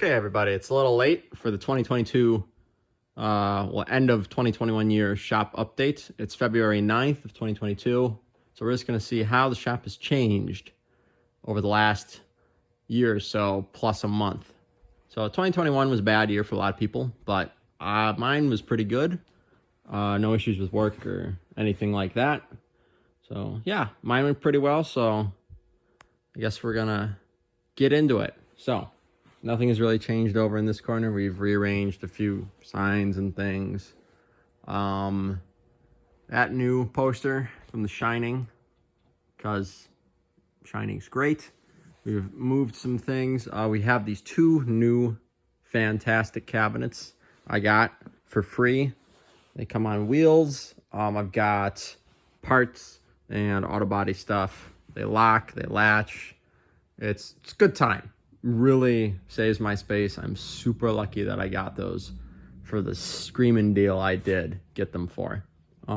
Okay, everybody, it's a little late for the 2022, end of 2021 year shop update. It's February 9th of 2022. So we're just going to see how the shop has changed over the last year or so, plus a month. So 2021 was a bad year for a lot of people, but mine was pretty good. No issues with work or anything like that. So yeah, mine went pretty well. So I guess we're going to get into it. So nothing has really changed over in this corner. We've rearranged a few signs and things. That new poster from The Shining, because Shining's great. We've moved some things. We have these two new fantastic cabinets I got for free. They come on wheels. I've got parts and auto body stuff. They lock, they latch. It's a good time. Really saves my space. I'm super lucky that I got those for the screaming deal I did get them for. They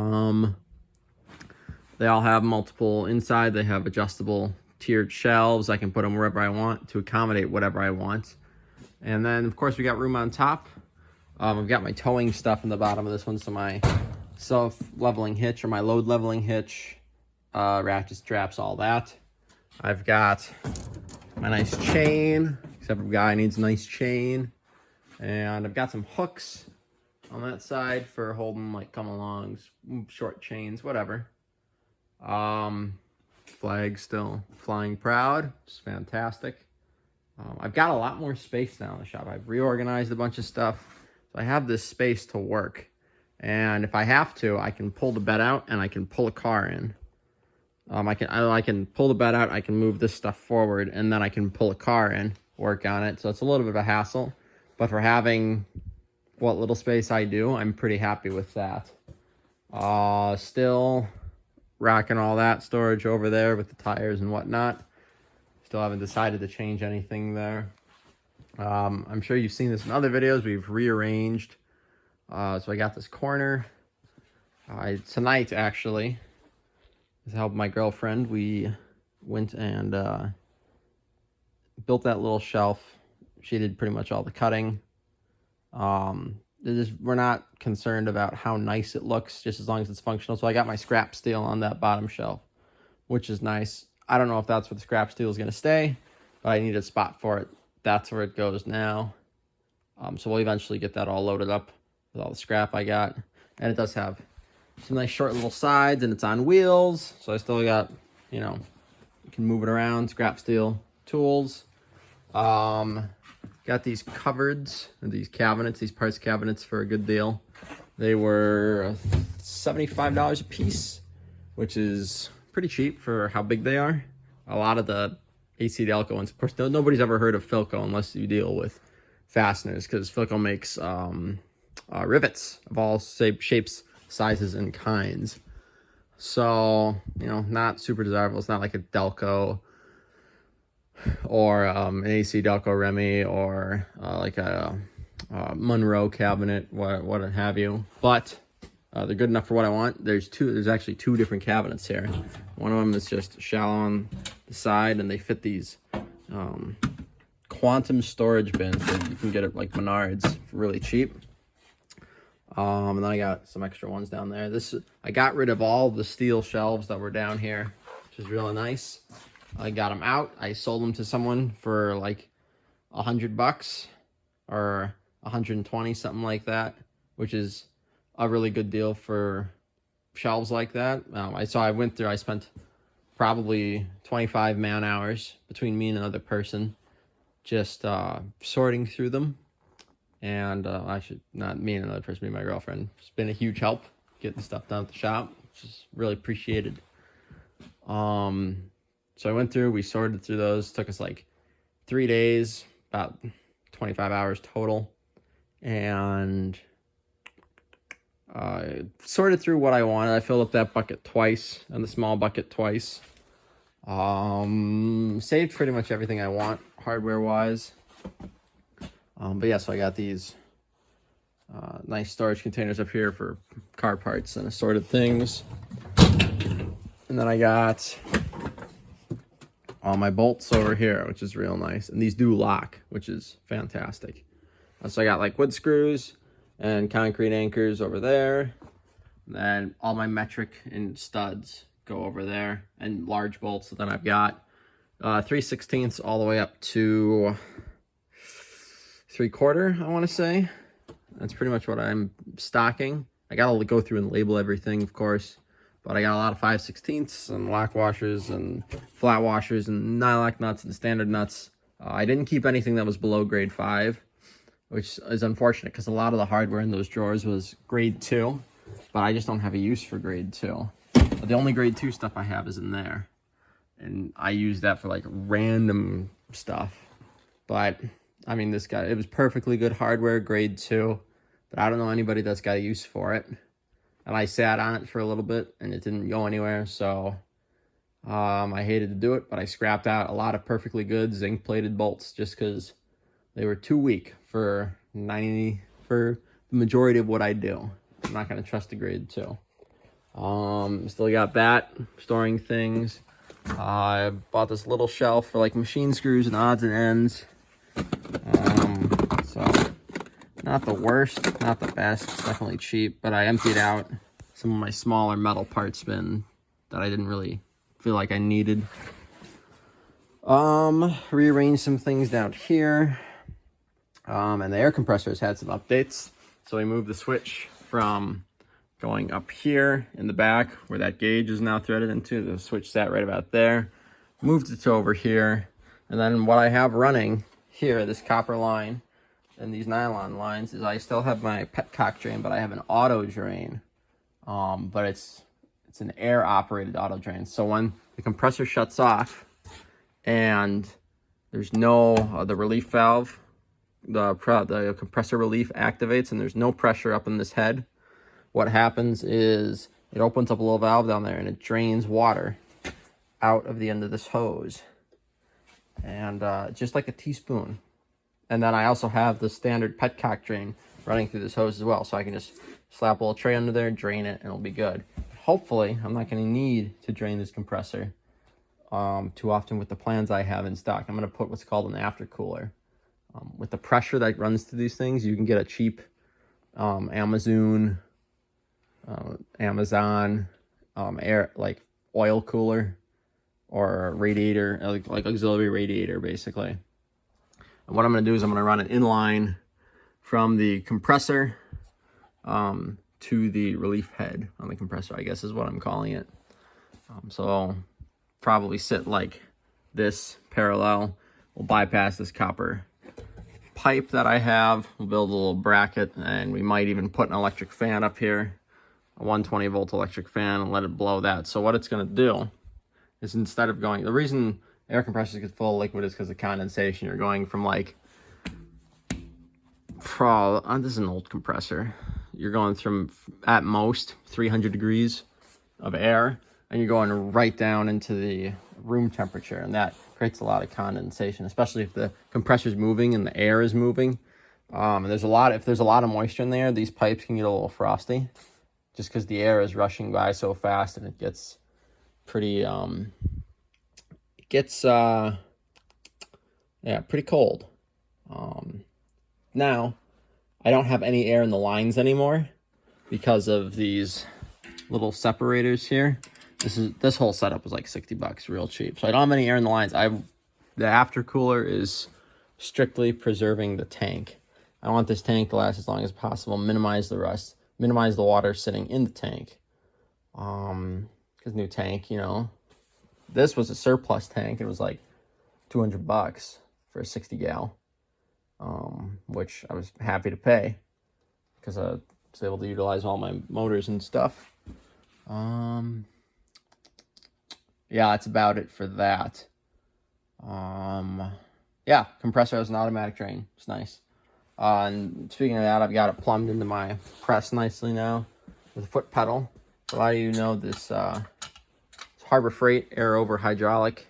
all have multiple inside. They have adjustable tiered shelves. I can put them wherever I want to accommodate whatever I want. And then, of course, we got room on top. I've got my towing stuff in the bottom of this one. So my self-leveling hitch or my load-leveling hitch, ratchet straps, all that. I've got my nice chain, except for guy needs a nice chain. And I've got some hooks on that side for holding like come-alongs, short chains, whatever. Flag still flying proud. It's fantastic. I've got a lot more space now in the shop. I've reorganized a bunch of stuff. So I have this space to work. And if I have to, I can pull the bed out and I can pull a car in. I can pull the bed out, I can move this stuff forward, and then I can pull a car in, work on it. So it's a little bit of a hassle. But for having what little space I do, I'm pretty happy with that. Still racking all that storage over there with the tires and whatnot. Still haven't decided to change anything there. I'm sure you've seen this in other videos. We've rearranged. So I got this corner. Tonight, actually, with the help of my girlfriend, we went and built that little shelf. She did pretty much all the cutting. We're not concerned about how nice it looks, just as long as it's functional. So I got my scrap steel on that bottom shelf, which is nice. I don't know if that's where the scrap steel is going to stay, but I need a spot for it. That's where it goes now. So we'll eventually get that all loaded up with all the scrap I got. And it does have some nice short little sides, and it's on wheels. So I still got, you can move it around, scrap steel tools. Got these cupboards, these cabinets, these parts cabinets for a good deal. They were $75 a piece, which is pretty cheap for how big they are. A lot of the AC Delco ones, of course, nobody's ever heard of Philco unless you deal with fasteners, because Philco makes rivets of all shapes, sizes, and kinds. So, not super desirable. It's not like a Delco or an AC Delco Remy or like a Monroe cabinet, what have you. But they're good enough for what I want. There's actually two different cabinets here. One of them is just shallow on the side, and they fit these quantum storage bins that you can get at like Menards for really cheap. And then I got some extra ones down there. I got rid of all the steel shelves that were down here, which is really nice. I got them out. I sold them to someone for like $100 or 120, something like that, which is a really good deal for shelves like that. I spent probably 25 man hours between me and another person just sorting through them. And not me and another person, me and my girlfriend. It's been a huge help getting stuff done at the shop, which is really appreciated. So I went through, we sorted through those. It took us like 3 days, about 25 hours total. And sorted through what I wanted. I filled up that bucket twice, and the small bucket twice. Saved pretty much everything I want, hardware-wise. But yeah, so I got these nice storage containers up here for car parts and assorted things. And then I got all my bolts over here, which is real nice. And these do lock, which is fantastic. So I got like wood screws and concrete anchors over there. And then all my metric and studs go over there, and large bolts. So then I've got 3/16 all the way up to 3/4, I want to say. That's pretty much what I'm stocking. I got to go through and label everything, of course. But I got a lot of 5/16 and lock washers and flat washers and nylock nuts and standard nuts. I didn't keep anything that was below grade 5, which is unfortunate because a lot of the hardware in those drawers was grade 2. But I just don't have a use for grade 2. The only grade 2 stuff I have is in there. And I use that for like random stuff. But, I mean, this guy, it was perfectly good hardware, grade 2. But I don't know anybody that's got a use for it. And I sat on it for a little bit, and it didn't go anywhere, so I hated to do it, but I scrapped out a lot of perfectly good zinc-plated bolts just because they were too weak for the majority of what I do. I'm not going to trust a grade 2. Still got that, storing things. I bought this little shelf for like machine screws and odds and ends. So not the worst, not the best, definitely cheap, but I emptied out some of my smaller metal parts bin that I didn't really feel like I needed. Rearranged some things down here. And the air compressors had some updates. So we moved the switch from going up here in the back where that gauge is now threaded into. The switch sat right about there. Moved it to over here. And then what I have running here, this copper line, and these nylon lines, is I still have my petcock drain, but I have an auto drain. But it's an air operated auto drain. So when the compressor shuts off and there's no the relief valve, the compressor relief activates, and there's no pressure up in this head, what happens is it opens up a little valve down there and it drains water out of the end of this hose, and just like a teaspoon. And then I also have the standard petcock drain running through this hose as well. So I can just slap a little tray under there, drain it, and it'll be good. Hopefully, I'm not going to need to drain this compressor too often with the plans I have in stock. I'm going to put what's called an aftercooler. With the pressure that runs through these things, you can get a cheap Amazon air, like oil cooler or radiator, like auxiliary radiator, basically. And what I'm going to do is I'm going to run it in line from the compressor to the relief head on the compressor, I guess is what I'm calling it. So I'll probably sit like this parallel. We'll bypass this copper pipe that I have. We'll build a little bracket, and we might even put an electric fan up here, a 120 volt electric fan, and let it blow that. So what it's going to do is, instead of going, the reason air compressors get full of liquid is because of condensation. You're going from like, this is an old compressor. You're going from at most 300 degrees of air, and you're going right down into the room temperature, and that creates a lot of condensation, especially if the compressor's moving and the air is moving. And if there's a lot of moisture in there, these pipes can get a little frosty, just because the air is rushing by so fast, and it gets pretty pretty cold. Now I don't have any air in the lines anymore because of these little separators here. This whole setup was like $60, real cheap. So I don't have any air in the lines. The aftercooler is strictly preserving the tank. I want this tank to last as long as possible, minimize the rust, minimize the water sitting in the tank. Because new tank, this was a surplus tank. It was like $200 for a 60 gal, which I was happy to pay because I was able to utilize all my motors and stuff. Yeah, that's about it for that. Yeah, compressor has an automatic drain. It's nice. And speaking of that, I've got it plumbed into my press nicely now with a foot pedal. A lot of you know this Harbor Freight air over hydraulic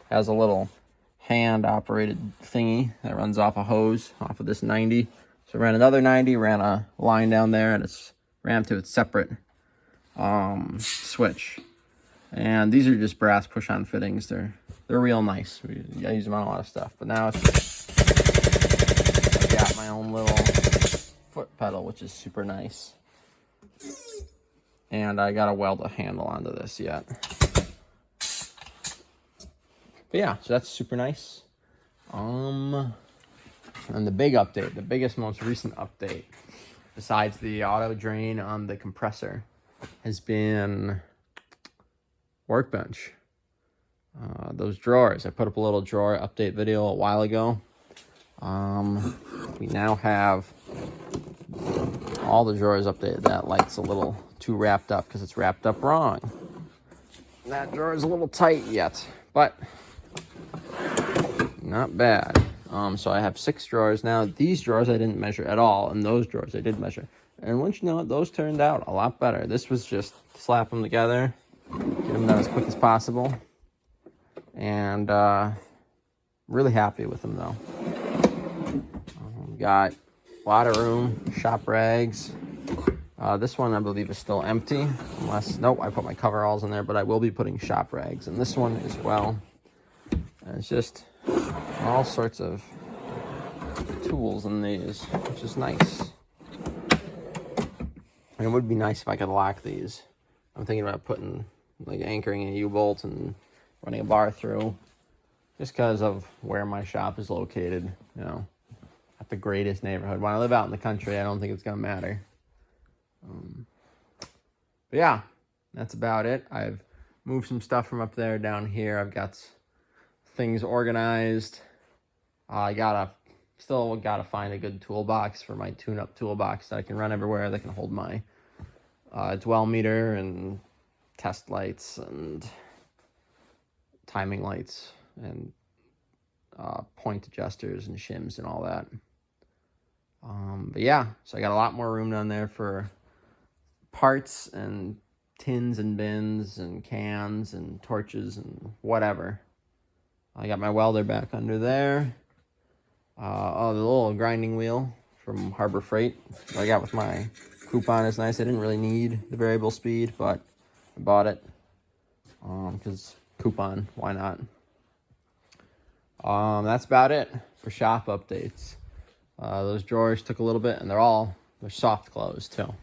has a little hand operated thingy that runs off a hose off of this 90. So I ran another 90, ran a line down there, and it's ran to its separate switch. And these are just brass push-on fittings. They're real nice. I use them on a lot of stuff. But now it's I got my own little foot pedal, which is super nice. And I got to weld a handle onto this yet. But yeah, so that's super nice. And the big update, the biggest, most recent update, besides the auto drain on the compressor, has been Workbench. Those drawers. I put up a little drawer update video a while ago. We now have all the drawers updated. That light's a little too wrapped up because it's wrapped up wrong. That drawer is a little tight yet, but not bad. So I have 6 drawers now. These drawers I didn't measure at all, and those drawers I did measure. And once you know it, those turned out a lot better. This was just slap them together, get them done as quick as possible, and really happy with them though. Got a lot of room, shop rags. This one I believe is still empty, unless, nope, I put my coveralls in there, but I will be putting shop rags in this one as well. And it's just all sorts of tools in these, which is nice. And it would be nice if I could lock these. I'm thinking about putting, like, anchoring a U-bolt and running a bar through, just because of where my shop is located, you know, at the greatest neighborhood. When I live out in the country, I don't think it's going to matter. But yeah, that's about it. I've moved some stuff from up there down here. I've got things organized. I still gotta find a good toolbox for my tune-up toolbox that I can run everywhere, that can hold my dwell meter and test lights and timing lights and point adjusters and shims and all that. But yeah, so I got a lot more room down there for parts and tins and bins and cans and torches and whatever. I got my welder back under there. The little grinding wheel from Harbor Freight that I got with my coupon is nice. I didn't really need the variable speed, but I bought it because coupon, why not? That's about it for shop updates. Those drawers took a little bit, and they're soft close too.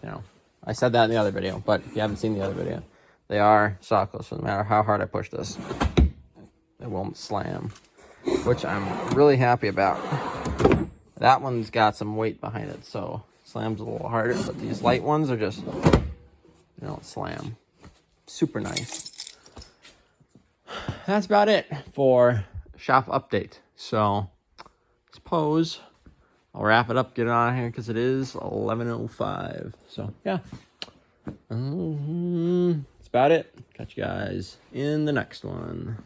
You know, I said that in the other video, but if you haven't seen the other video, they are soft close. So no matter how hard I push this, it won't slam, which I'm really happy about. That one's got some weight behind it, so it slams a little harder, but these light ones are just, they don't slam. Super nice. That's about it for shop update. So I suppose I'll wrap it up, get it on here, because it is 11:05. So yeah, that's about it. Catch you guys in the next one.